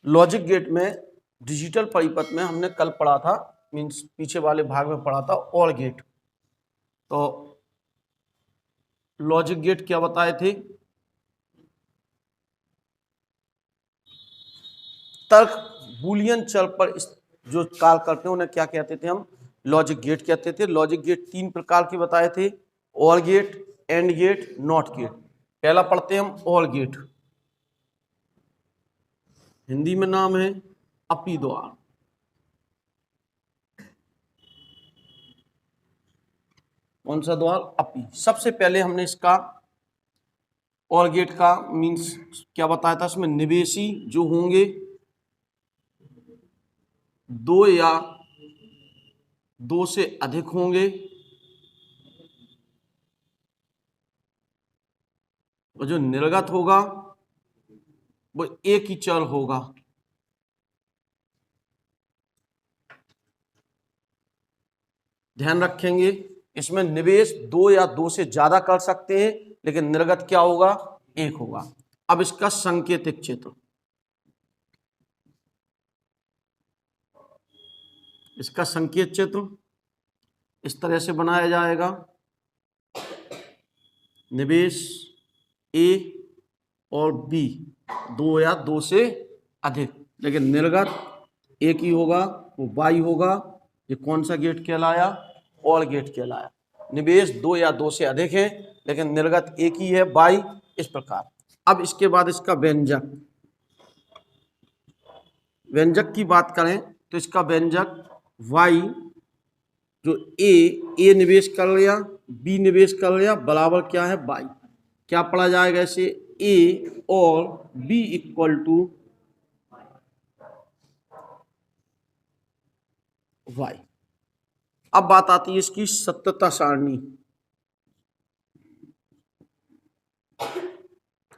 Logic gate में digital परिपथ में हमने कल पढ़ा था, मीन्स पीछे वाले भाग में पढ़ा था और गेट। तो लॉजिक गेट क्या बताए थे? तर्क बूलियन चर पर जो कार्य करते हैं उन्हें क्या कहते थे हम? लॉजिक गेट कहते थे। लॉजिक गेट 3 प्रकार के बताए थे, और gate, and gate, not gate. पहला पढ़ते हैं हम और गेट, हिंदी में नाम है अपी द्वार। कौन सा द्वार? अपी। सबसे पहले हमने इसका और गेट का मीन्स क्या बताया था? इसमें निवेशी जो होंगे 2 या 2 से अधिक होंगे, और जो निर्गत होगा वो एक ही चर होगा। ध्यान रखेंगे, इसमें निवेश 2 या 2 से ज्यादा कर सकते हैं, लेकिन निर्गत क्या होगा? एक होगा। अब इसका संकेतिक चित्र, इसका संकेत चित्र इस तरह से बनाया जाएगा। निवेश ए और बी 2 या 2 से अधिक, लेकिन निर्गत एक ही होगा, वो बाई होगा। ये कौन सा गेट कहलाया? और गेट कहलाया। निवेश 2 या 2 से अधिक है, लेकिन निर्गत एक ही है, बाई। इस प्रकार। अब इसके बाद इसका व्यंजक, व्यंजक की बात करें तो इसका व्यंजक वाई, जो ए निवेश कर लिया, बी निवेश कर लिया, बराबर क्या है? बाई। क्या पढ़ा जाएगा इसे? ए और बी इक्वल टू वाई। अब बात आती है इसकी सत्यता सारणी।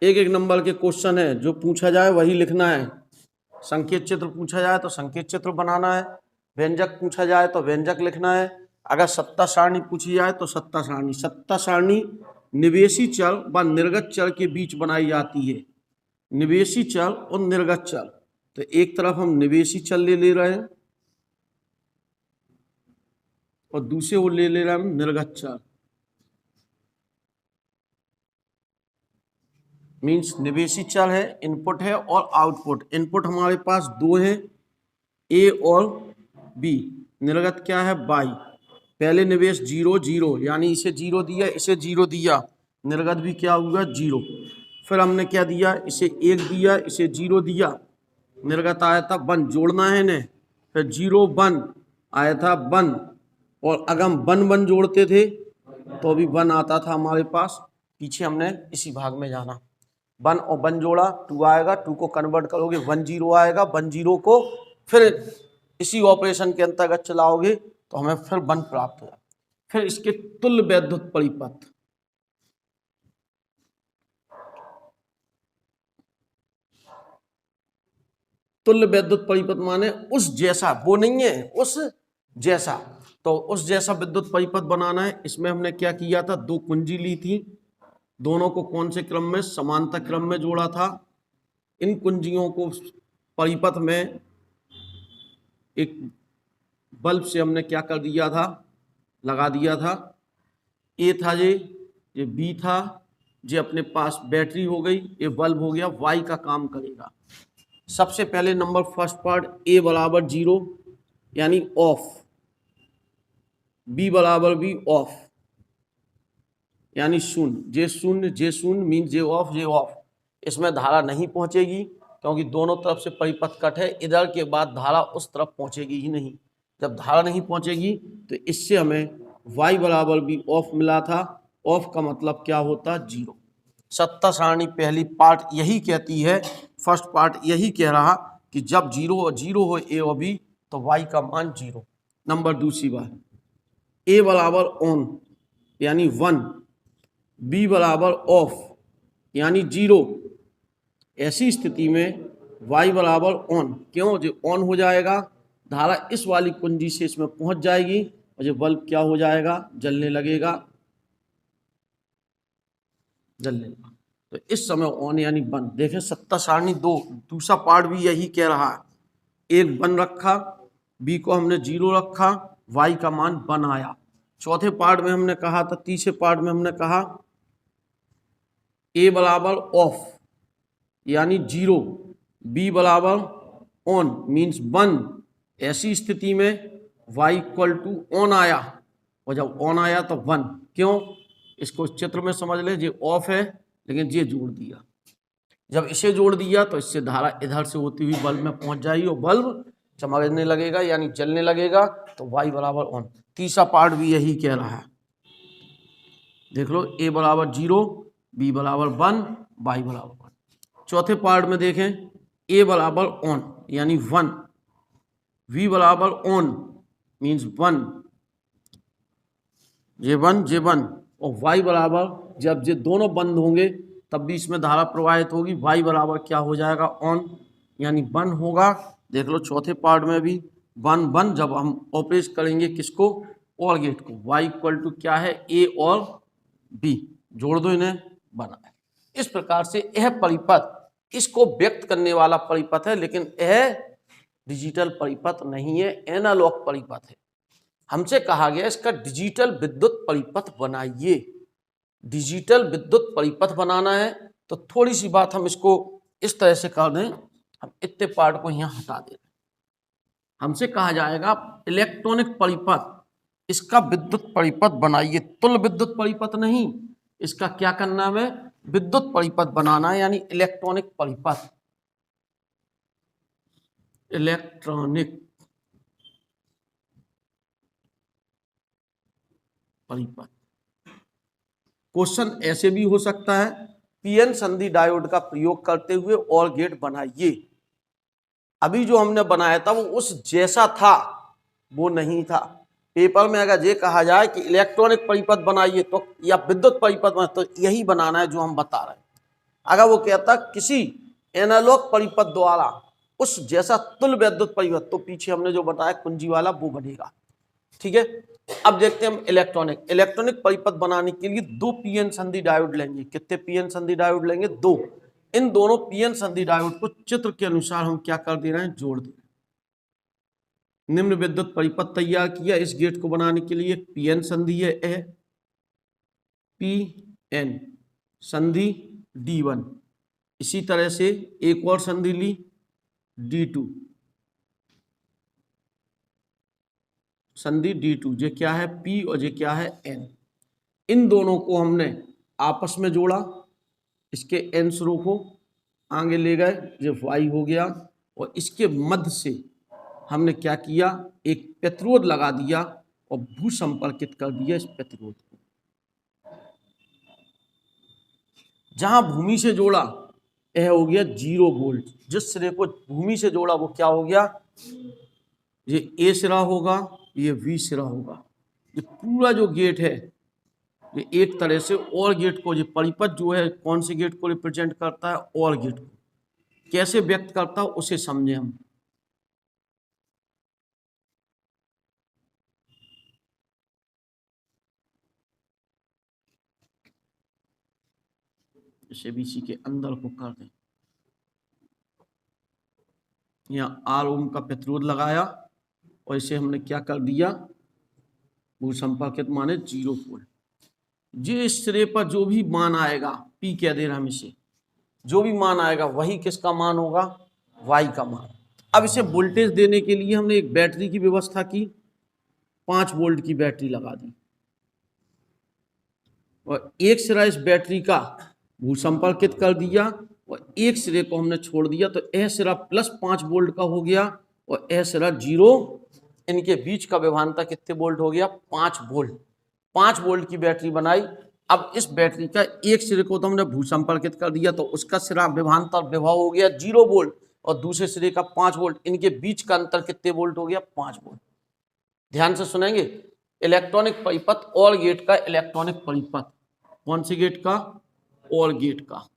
एक एक नंबर के क्वेश्चन है, जो पूछा जाए वही लिखना है। संकेत चित्र पूछा जाए तो संकेत चित्र बनाना है, व्यंजक पूछा जाए तो व्यंजक लिखना है, अगर सत्ता सारणी पूछी जाए तो सत्ता सारणी। सत्ता सारणी निवेशी चर व निर्गत चर के बीच बनाई जाती है। निवेशी चर और निर्गत चर, तो एक तरफ हम निवेशी चर ले रहे हैं और दूसरे वो ले रहे हैं हम निर्गत चर। मीन्स निवेशी चर है, इनपुट है और आउटपुट। इनपुट हमारे पास 2 हैं, ए और बी। निर्गत क्या है? बाई। पहले निवेश 0 0, यानी इसे 0 दिया, इसे 0 दिया, निर्गत भी क्या हुआ? 0। फिर हमने क्या दिया? इसे 1 दिया, इसे 0 दिया, निर्गत आया था 1। जोड़ना है इन्हें, फिर 0 1 आया था 1, और अगर हम 1 1 जोड़ते थे तो भी 1 आता था हमारे पास। पीछे हमने इसी भाग में जाना, 1 और 1 जोड़ा 2 आएगा, 2 को कन्वर्ट करोगे 1 0 आएगा, 1 0 को फिर इसी ऑपरेशन के अंतर्गत चलाओगे तो हमें फिर 1 प्राप्त होगा। फिर इसके तुल्य वैद्युत परिपथ, तुल्य वैद्युत परिपथ माने उस जैसा, वो नहीं है, उस जैसा। तो उस जैसा विद्युत परिपथ बनाना है। इसमें हमने क्या किया था? 2 कुंजी ली थी, दोनों को कौन से क्रम में? समांतर क्रम में जोड़ा था। इन कुंजियों को परिपथ में एक बल्ब से हमने क्या कर दिया था? लगा दिया था। ए था ये बी था, ये अपने पास बैटरी हो गई, ये बल्ब हो गया, वाई का काम करेगा। सबसे पहले नंबर फर्स्ट पार्ट, ए बराबर 0 यानी ऑफ, बी बराबर बी ऑफ यानी शून्य, जे शून्य मीन जे ऑफ। इसमें धारा नहीं पहुंचेगी, क्योंकि दोनों तरफ से परिपथ कट है, इधर के बाद धारा उस तरफ पहुंचेगी ही नहीं। जब धारा नहीं पहुंचेगी तो इससे हमें y बराबर भी ऑफ मिला था। ऑफ का मतलब क्या होता? 0। सत्ता सारणी पहली पार्ट यही कहती है, फर्स्ट पार्ट यही कह रहा कि जब 0 और 0 हो ए और बी तो y का मान 0। नंबर दूसरी बात, ए बराबर ऑन यानी 1, बी बराबर ऑफ यानी 0। ऐसी स्थिति में y बराबर ऑन, क्यों? जो ऑन हो जाएगा, धारा इस वाली कुंजी से इसमें पहुंच जाएगी और ये बल्ब क्या हो जाएगा? जलने लगेगा। जलने लगा। तो इस समय ऑन यानी वन। देखें सत्ता सारणी 2 दूसरा पार्ट भी यही कह रहा है, एक वन रखा, बी को हमने 0 रखा, वाई का मान 1 आया। चौथे पार्ट में हमने कहा था, तीसरे पार्ट में हमने कहा ए बराबर ऑफ यानी 0, बी बराबर ऑन मीन्स 1। ऐसी स्थिति में y इक्वल टू ऑन आया, और जब ऑन आया तो 1। क्यों? इसको चित्र में समझ ले, ये ऑफ है लेकिन ये जोड़ दिया। जब इसे जोड़ दिया तो इससे धारा इधर से होती हुई बल्ब में पहुंच जाएगी और बल्ब चमकने लगेगा यानी जलने लगेगा। तो y बराबर ऑन। तीसरा पार्ट भी यही कह रहा है, देख लो, a बराबर 0, b बराबर 1, y बराबर 1। चौथे पार्ट में देखें, a बराबर ऑन यानी 1, v बराबर ऑन मीन्स 1, J1 और y बराबर, जब ये दोनों बंद होंगे तब भी इसमें धारा प्रवाहित होगी। y बराबर क्या हो जाएगा? ऑन यानी 1 होगा। देख लो चौथे पार्ट में भी 1 जब हम ऑपरेट करेंगे किसको? और गेट को। y इक्वल टू क्या है? a और b, जोड़ दो इन्हें, बना है। इस प्रकार से यह परिपथ इसको व्यक्त करने वाला परिपथ है, लेकिन यह डिजिटल परिपथ नहीं है, एनालॉग परिपथ है। हमसे कहा गया इसका डिजिटल विद्युत परिपथ बनाइए। डिजिटल विद्युत परिपथ बनाना है तो थोड़ी सी बात हम इसको इस तरह से कर दें, हम इतने पार्ट को यहाँ हटा दें। हमसे कहा जाएगा इलेक्ट्रॉनिक परिपथ, इसका विद्युत परिपथ बनाइए। तुल्य विद्युत परिपथ नहीं, इसका क्या करना है? विद्युत परिपथ बनाना है, यानी इलेक्ट्रॉनिक परिपथ। इलेक्ट्रॉनिक परिपथ। क्वेश्चन ऐसे भी हो सकता है, पीएन संधि डायोड का प्रयोग करते हुए और गेट बनाइए। अभी जो हमने बनाया था वो उस जैसा था, वो नहीं था। पेपर में अगर ये कहा जाए कि इलेक्ट्रॉनिक परिपथ बनाइए तो, या विद्युत परिपथ बनाइए, तो यही बनाना है जो हम बता रहे हैं। अगर वो कहता किसी एनालॉग परिपथ द्वारा उस जैसा तुल्य विद्युत परिपथ, तो पीछे हमने जो बताया कुंजी वाला वो बनेगा। ठीक है, अब देखते हैं हम इलेक्ट्रॉनिक परिपथ बनाने के लिए 2 पीएन संधि डायोड लेंगे। कितने पीएन संधि डायोड लेंगे? 2। इन दोनों पीएन संधि डायोड को चित्र के अनुसार हम क्या कर दे रहे हैं? जोड़ दे रहे हैं। निम्न विद्युत परिपथ तैयार किया। इस गेट को बनाने के लिए पीएन संधि है, पीएन संधि D1। इसी तरह से एक और संधि ली D2, संधि D2। ये क्या है? P और ये क्या है? N। इन दोनों को हमने आपस में जोड़ा, इसके N स्रों को आगे ले गए, ये Y हो गया, और इसके मध्य से हमने क्या किया? एक प्रतिरोध लगा दिया और भू संपर्कित कर दिया इस प्रतिरोध को। जहां भूमि से जोड़ा यह हो गया 0 वोल्ट। जिस सिरे को भूमि से जोड़ा वो क्या हो गया? ये A सिरा होगा, ये V सिरा होगा। ये पूरा जो गेट है ये एक तरह से और गेट को, ये परिपथ जो है कौन से गेट को रिप्रेजेंट करता है? और गेट को। कैसे व्यक्त करता है उसे समझे हम। इसे BC के अंदर को कर दें। यहाँ R ओम का प्रतिरोध लगाया और इसे हमने क्या कर दिया? भू संपर्कित माने 0 वोल्ट। जिस सिरे पर जो भी मान आएगा, P कह दे रहे हम इसे, जो भी मान आएगा वही किसका मान होगा? Y का मान। अब इसे वोल्टेज देने के लिए हमने एक बैटरी की व्यवस्था की, 5 वोल्ट की बैटरी लगा दी, और एक सिरा इस बैटरी का भू संपर्कित कर दिया और एक सिरे को हमने छोड़ दिया। तो यह सिरा +5 वोल्ट का हो गया और यह सिरा 0। इनके बीच का विभवांतर कितने वोल्ट हो गया? 5 वोल्ट। 5 वोल्ट की बैटरी बनाई। अब इस बैटरी का एक सिरे को तो हमने भू संपर्कित कर दिया, तो उसका सिरा विभवांतर विभव हो गया 0 वोल्ट, और दूसरे सिरे का 5 वोल्ट। इनके बीच का अंतर कितने वोल्ट हो गया? 5 वोल्ट। ध्यान से सुनेंगे। इलेक्ट्रॉनिक परिपथ और गेट का इलेक्ट्रॉनिक परिपथ। कौन से गेट का? और गेट का।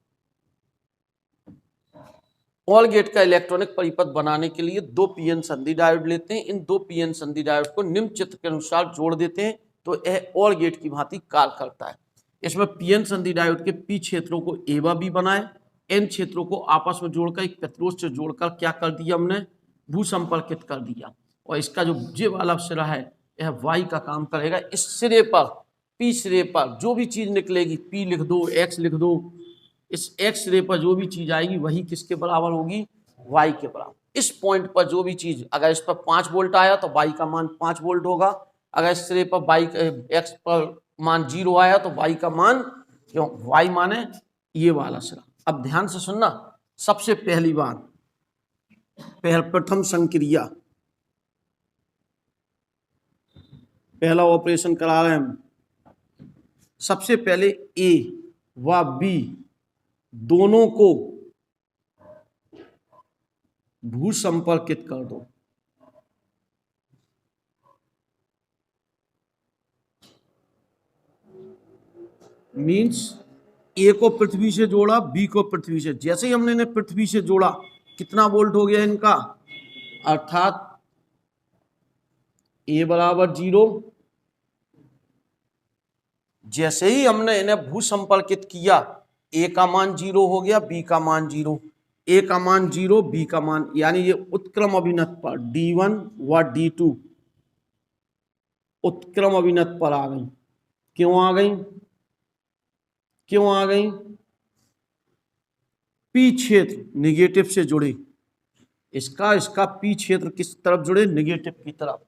और गेट का इलेक्ट्रॉनिक परिपथ बनाने के लिए 2 पीएन संधि डायोड लेते हैं। इन 2 पीएन संधि डायोड को निम्न चित्र के अनुसार जोड़ देते हैं, तो यह और गेट की भांति कार्य करता है। इसमें पीएन संधि डायोड के पी क्षेत्रों को ए व बी बनाए, एन क्षेत्रों को आपस में जोड़कर एक प्रतिरोध से जोड़कर क्या कर दिया हमने, भू संपर्कित कर दिया। और इसका जो जे वाला सिरा है यह वाई का काम करेगा। इस सिरे पर, पी सिरे पर जो भी चीज निकलेगी, पी लिख दो, एक्स लिख दो, इस एक्स सिरे पर जो भी चीज आएगी वही किसके बराबर होगी, वाई के बराबर। इस पॉइंट पर जो भी चीज, अगर इस पर 5 वोल्ट आया तो वाई का मान 5 वोल्ट होगा, अगर इस सिरे पर वाई एक्स पर मान 0 आया तो वाई का मान, क्यों, वाई माने ये वाला सिरा। अब ध्यान से सुनना, सबसे पहली बात, प्रथम संक्रिया, पहला ऑपरेशन करा रहे हैं हम। सबसे पहले ए व बी दोनों को भू संपर्कित कर दो। मीन्स ए को पृथ्वी से जोड़ा, बी को पृथ्वी से। जैसे ही हमने इन्हें पृथ्वी से जोड़ा, कितना वोल्ट हो गया इनका, अर्थात ए बराबर 0। जैसे ही हमने इन्हें भू संपर्कित किया, ए का मान 0 हो गया, बी का मान 0, ए का मान 0, बी का मान, यानी ये उत्क्रम अभिनत पर D1 व D2 उत्क्रम अभिनत पर आ गई। क्यों आ गई, क्यों आ गई, पी क्षेत्र निगेटिव से जुड़े, इसका पी क्षेत्र किस तरफ जुड़े, निगेटिव की तरफ।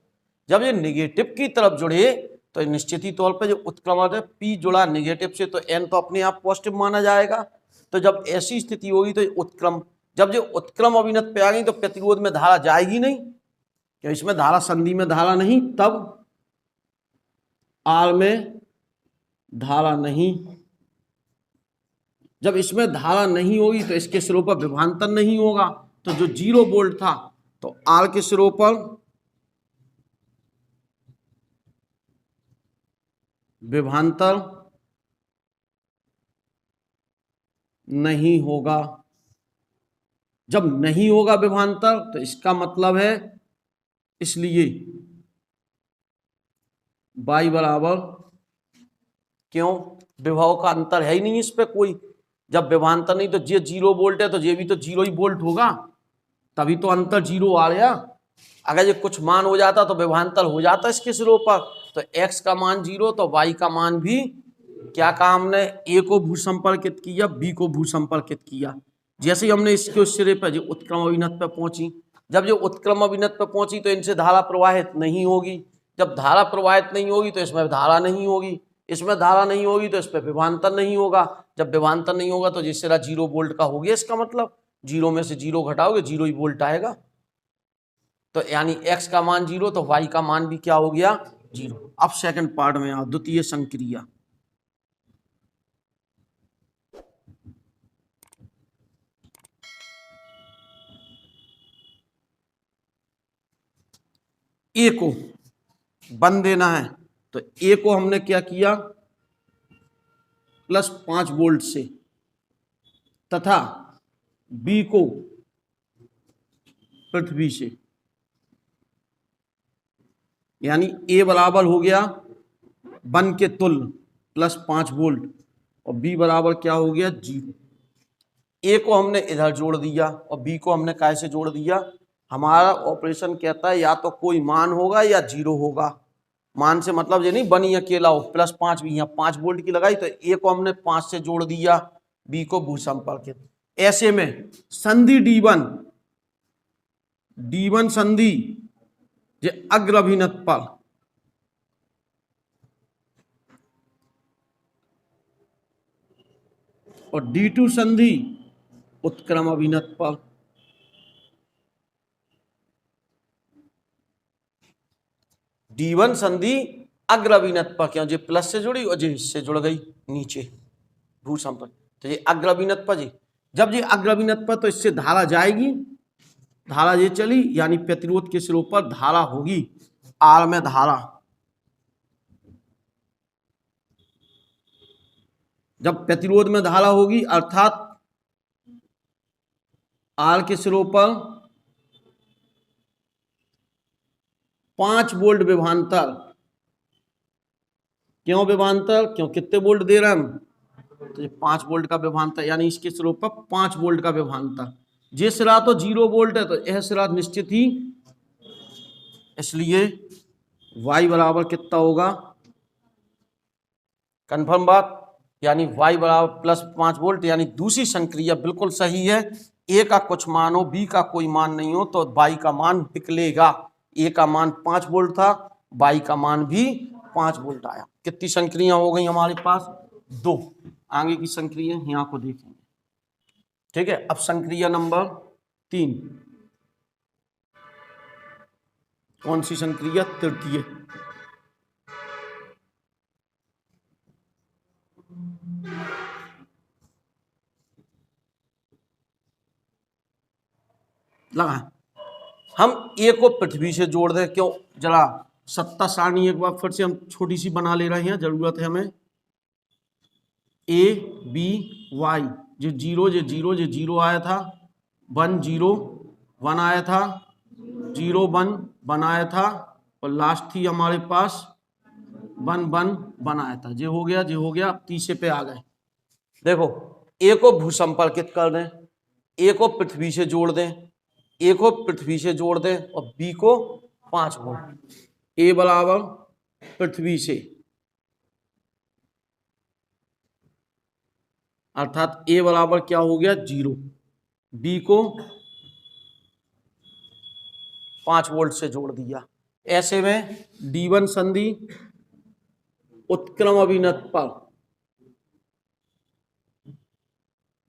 जब ये निगेटिव की तरफ जुड़े तो निश्चित ही तौर पर जो उत्क्रमण है, पी जुड़ा निगेटिव से तो एन तो अपने आप पॉजिटिव माना जाएगा। तो जब ऐसी स्थिति होगी तो उत्क्रम, जब जो उत्क्रम अभिनत पे आ गई तो प्रतिरोध में धारा जाएगी नहीं, क्यों, इसमें धारा, संधि में धारा नहीं, तब आर में धारा नहीं। जब इसमें धारा नहीं होगी तो इसके सिरों पर विभवांतर नहीं होगा, तो जो 0 वोल्ट था तो आर के सिरों पर विभवांतर नहीं होगा। जब नहीं होगा विभवांतर तो इसका मतलब है, इसलिए वाई बराबर, क्यों, विभव का अंतर है ही नहीं इस पे कोई। जब विभवांतर नहीं तो ये 0 वोल्ट है तो ये भी तो 0 ही वोल्ट होगा, तभी तो अंतर 0 आ गया। अगर ये कुछ मान हो जाता तो विभवांतर हो जाता इसके सिरों पर, तो x का मान 0 तो y का मान भी, क्या कहा हमने, a को भू संपर्कित किया, b को भू संपर्कित किया। जैसे ही हमने इसके उस सिरे पर जो उत्क्रम अभिनत पर पहुंची, जब जो उत्क्रम अभिनत पर पहुंची तो इनसे धारा प्रवाहित नहीं होगी। जब धारा प्रवाहित नहीं होगी तो इसमें धारा नहीं होगी, इसमें धारा नहीं होगी तो इस पर विभवांतर नहीं होगा। जब विभवांतर नहीं होगा तो जिस सिरा 0 वोल्ट का हो गया, इसका मतलब 0 में से 0 घटाओगे 0 ही वोल्ट आएगा। तो यानी x का मान 0 तो y का मान भी क्या हो गया, 0। अब सेकंड पार्ट में आओ, द्वितीय संक्रिया। ए को बन देना है, तो ए को हमने क्या किया, +5 वोल्ट से, तथा बी को पृथ्वी से, यानी ए बराबर हो गया 1 के तुल्य +5 वोल्ट और बी बराबर क्या हो गया, 0। ए को हमने इधर जोड़ दिया और बी को हमने कैसे जोड़ दिया, हमारा ऑपरेशन कहता है या तो कोई मान होगा या 0 होगा। मान से मतलब ये नहीं बनी अकेला हो, +5 भी, यहाँ 5 वोल्ट की लगाई तो ए को हमने 5 से जोड़ दिया, बी को भू संपर्कित। ऐसे में संधि D1 संधि जे अग्र अभिनत पर, और D2 संधि उत्क्रम अभिनत पर। D1 संधि अग्र अभिनत पर, क्यों, जो प्लस से जुड़ी और जो इससे जुड़ गई नीचे भू संपर्क, तो ये अग्र अभिनत पर जी। जब ये अग्र अभिनत पर तो इससे धारा जाएगी, धारा ये चली, यानी प्रतिरोध के सिरों पर धारा होगी, आर में धारा। जब प्रतिरोध में धारा होगी अर्थात आर के सिरों पर 5 वोल्ट विभवांतर, क्यों विभवांतर? क्यों कितने वोल्ट दे रहे हैं हम? तो ये 5 वोल्ट का विभवांतर, यानी इसके स्लोप पर 5 वोल्ट का विभवांतर। ये सिरा तो 0 वोल्ट है, तो यह सिरा निश्चित ही, इसलिए y बराबर कितना होगा? कंफर्म बात, यानी y बराबर +5 वोल्ट, यानी दूसरी संक्रिया बिल्कुल सही है। a का कुछ मान हो, b का कोई मान नहीं हो, तो y का मान निकलेगा। a का मान 5 वोल्ट था, y का मान भी 5 वोल्ट आया। कितनी संक्रिया हो गई हमारे पास? 2। आगे की संक्रिया यहाँ को देखेंगे, ठीक है। अब संक्रिया नंबर 3, कौन सी संक्रिया? तृतीय। लगा, हम ए को पृथ्वी से जोड़ दें। क्यों? जरा सत्ता सारणी एक बार फिर से हम छोटी सी बना ले रहे हैं, जरूरत है हमें। ए बी वाई, जो जीरो आया था, 1 0 1 आया था, 0 1 1 आया था, और लास्ट थी हमारे पास 1 1 1 आया था। ये हो गया। अब तीसरे पे आ गए। देखो, ए को भूसंपर्कित कर दें, ए को पृथ्वी से जोड़ दें, ए को पृथ्वी से जोड़ दें, और बी को 5 वोल्ट। ए बराबर पृथ्वी से, अर्थात ए बराबर क्या हो गया? 0। बी को 5 वोल्ट से जोड़ दिया। ऐसे में D1 संधि उत्क्रम अभिनत पर,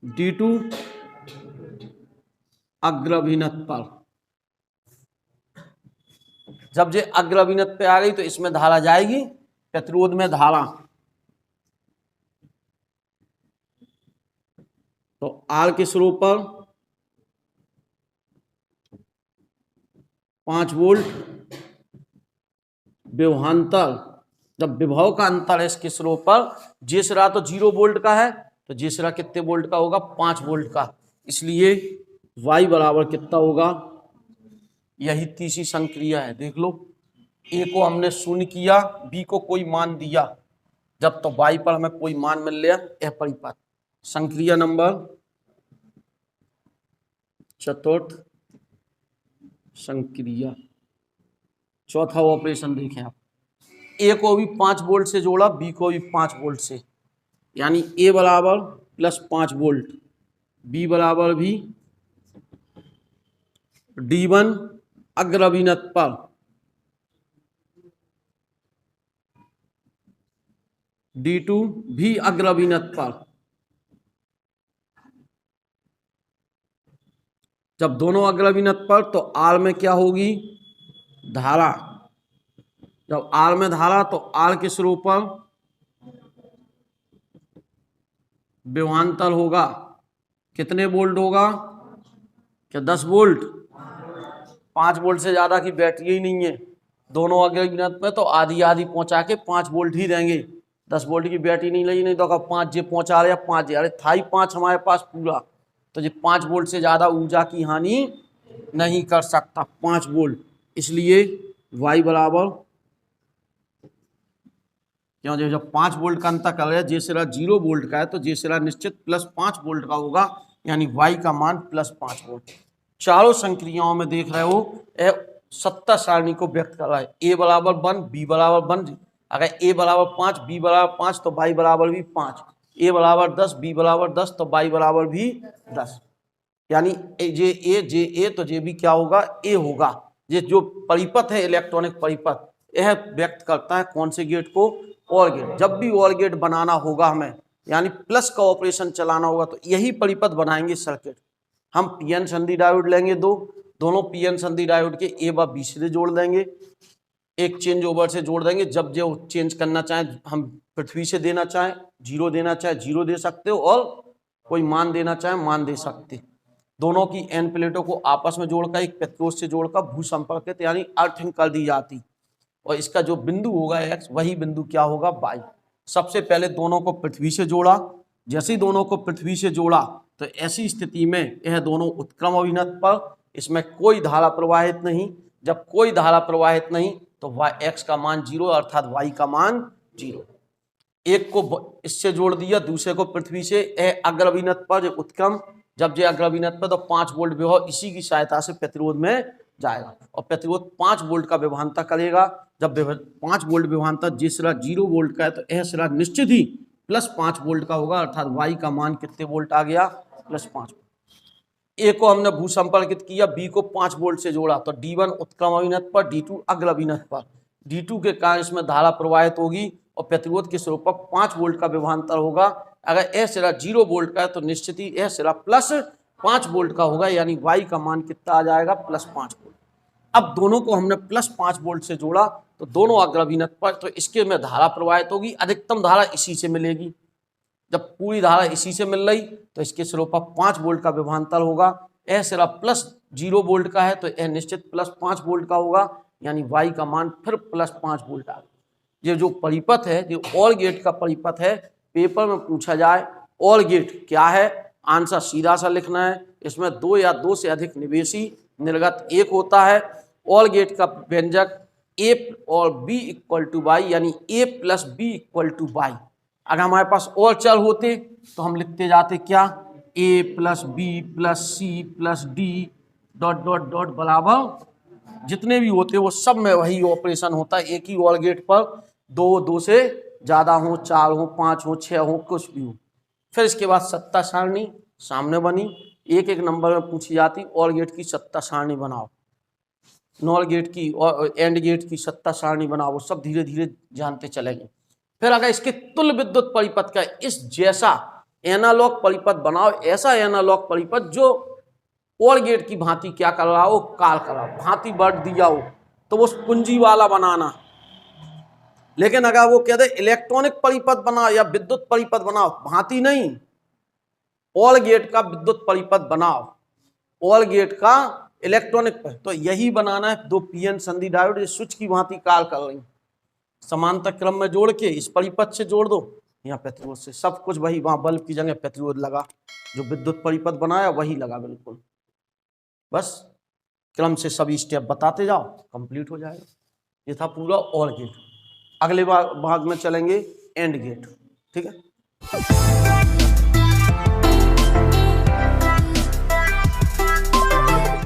D2 अग्र अभिनत पर। जब ये अग्र अभिनत पे आ गई तो इसमें धारा जाएगी, प्रतिरोध में धारा। तो आर के स्लोप पर 5 वोल्ट विभवांतर। जब विभव का अंतर है इसके स्लोप पर, जे सिरा तो 0 वोल्ट का है, तो जे सिरा कितने वोल्ट का होगा? 5 वोल्ट का। इसलिए y बराबर कितना होगा? यही तीसरी संक्रिया है। देख लो, ए को हमने शून्य किया, बी को कोई मान दिया, जब तो y पर हमें कोई मान मिल गया, यह परिपथ। संक्रिया नंबर चतुर्थ संक्रिया, चौथा ऑपरेशन देखें आप। ए को भी 5 वोल्ट से जोड़ा, बी को भी 5 वोल्ट से, यानी ए बराबर +5 वोल्ट, बी बराबर भी D1 अग्र अभिनत पर, D2 भी अग्र अभिनत पर। जब दोनों अग्र अभिनत पर, तो आर में क्या होगी? धारा। जब आर में धारा, तो आर के स्लोप पर विभवांतर होगा। कितने वोल्ट होगा? क्या 10 वोल्ट? 5 वोल्ट से ज्यादा की बैटरी ही नहीं है दोनों अग्र अभिनत में, तो आधी आधी पहुंचा के 5 वोल्ट ही देंगे। 10 वोल्ट की बैटरी नहीं लगी, नहीं तो 5 जे पहुंचा रहे, 5 जे, अरे था ही 5 हमारे पास पूरा, तो ये 5 वोल्ट से ज्यादा ऊर्जा की हानि नहीं कर सकता, 5 वोल्ट। इसलिए y बराबर, क्यों? जब 5 वोल्ट का अंतर कर रहे हैं, जे सिरा 0 वोल्ट का है, तो जे सिरा निश्चित +5 वोल्ट का होगा, यानी y का मान +5 वोल्ट। चारों संक्रियाओं में देख रहे हो, सत्ता सारणी को व्यक्त कर रहा है। ए बराबर 1, बी बराबर 1, अगर ए बराबर 5, बी बराबर 5, तो y बराबर भी 5, ए बराबर 10, बी बराबर 10, तो y बराबर भी 10, यानी जे ए तो जे भी क्या होगा? ए होगा। ये जो परिपथ है, इलेक्ट्रॉनिक परिपथ, यह व्यक्त करता है कौन से गेट को? और गेट। जब भी और गेट बनाना होगा हमें, यानी प्लस का ऑपरेशन चलाना होगा, तो यही परिपथ बनाएंगे सर्किट। हम पीएन संधि डायोड लेंगे, दोनों पीएन संधि डायोड के ए व बी से जोड़ देंगे, एक चेंज ओवर से जोड़ देंगे। जब जो चेंज करना चाहें, हम पृथ्वी से देना चाहें 0 देना चाहे 0 दे सकते हो, और कोई मान देना चाहे मान दे सकते। दोनों की एन प्लेटों को आपस में जोड़कर, एक प्रतिरोध से जोड़कर भूसंपर्कित यानी अर्थिंग कर दी जाती, और इसका जो बिंदु होगा x, वही बिंदु क्या होगा? y। सबसे पहले दोनों को पृथ्वी से जोड़ा, जैसे ही दोनों को पृथ्वी से जोड़ा, तो ऐसी स्थिति में यह दोनों उत्क्रम अभिनत पर, इसमें कोई धारा प्रवाहित नहीं। जब कोई धारा प्रवाहित नहीं, तो x का मान 0, अर्थात y का मान 0। एक को इससे जोड़ दिया, दूसरे को पृथ्वी से, अग्रविनत पर उत्क्रम, जब जे अग्रविनत पर तो 5 वोल्ट विभव इसी की सहायता से प्रतिरोध में जाएगा और प्रतिरोध 5 वोल्ट का विभवांतर करेगा। जब 5 वोल्ट विभवांतर जिस सिरा 0 वोल्ट का है तो यह सिरा निश्चित ही +5 वोल्ट का होगा, अर्थात वाई का मान कितने वोल्ट आ गया, +5। ए को हमने भूसंपर्कित किया, बी को 5 वोल्ट से जोड़ा तो D1 उत्क्रम अभिनत पर, D2 अग्र अभिनत पर। D2 के कारण इसमें धारा प्रवाहित होगी और प्रतिरोध के स्वरूप पर 5 वोल्ट का विभवांतर होगा। अगर यह सिरा 0 वोल्ट का है तो निश्चित ही यह सिरा +5 वोल्ट का होगा, यानी वाई का मान कितना आ जाएगा, +5 वोल्ट। अब दोनों को हमने +5 वोल्ट से जोड़ा तो दोनों अग्र अभिनत पर, तो इसके में धारा प्रवाहित होगी, अधिकतम धारा इसी से मिलेगी। जब पूरी धारा इसी से मिल रही तो इसके सिरों पर 5 वोल्ट का विभवांतर होगा। यह सिरा +0 वोल्ट का है तो यह निश्चित +5 वोल्ट का होगा, यानी वाई का मान फिर +5 वोल्ट आ गया। ये जो परिपथ है, जो ऑल गेट का परिपथ है, पेपर में पूछा जाए ऑल गेट क्या है, आंसर सीधा सा लिखना है। इसमें 2 या 2 से अधिक निवेशी, निर्गत 1 होता है। ऑल गेट का व्यंजक A और B = Y, यानी A + B = Y। अगर हमारे पास और चर होते तो हम लिखते जाते क्या, A + B + C + D ... बराबर जितने भी होते वो सब में वही ऑपरेशन होता है। एक ही ऑल गेट पर 2 से ज़्यादा हो, 4 हो, 5 हो, 6 हो, कुछ भी हो। फिर इसके बाद सत्ता सारणी सामने बनी, एक एक नंबर में पूछी जाती, ऑल गेट की सत्ता सारणी बनाओ, नॉर गेट की और एंड गेट की सत्ता सारणी बनाओ, सब धीरे धीरे जानते चलेंगे। फिर अगर इसके तुल्य विद्युत परिपथ का इस जैसा एनालॉग परिपथ बनाओ, ऐसा एनालॉग परिपथ जो ऑल गेट की भांति क्या कर रहा हो, कार्य कर रहा हो, भांति बढ़ दिया हो, तो वो कुंजी वाला बनाना। लेकिन अगर वो कहते इलेक्ट्रॉनिक परिपथ बनाओ या विद्युत परिपथ बनाओ, भांति नहीं, ऑल गेट का विद्युत परिपथ बनाओ, ऑल गेट का इलेक्ट्रॉनिक पर, तो यही बनाना है। 2 पीएन संधि डायोड ये स्विच की भांति कार्य कर रही, समांतर क्रम में जोड़ के इस परिपथ से जोड़ दो, यहाँ प्रतिरोध से, सब कुछ वही, वहां बल्ब की जगह प्रतिरोध लगा, जो विद्युत परिपथ बनाया वही लगा बिल्कुल। बस क्रम से सभी स्टेप बताते जाओ, कंप्लीट हो जाएगा। ये था पूरा ऑल गेट। अगले भाग में चलेंगे एंड गेट, ठीक है।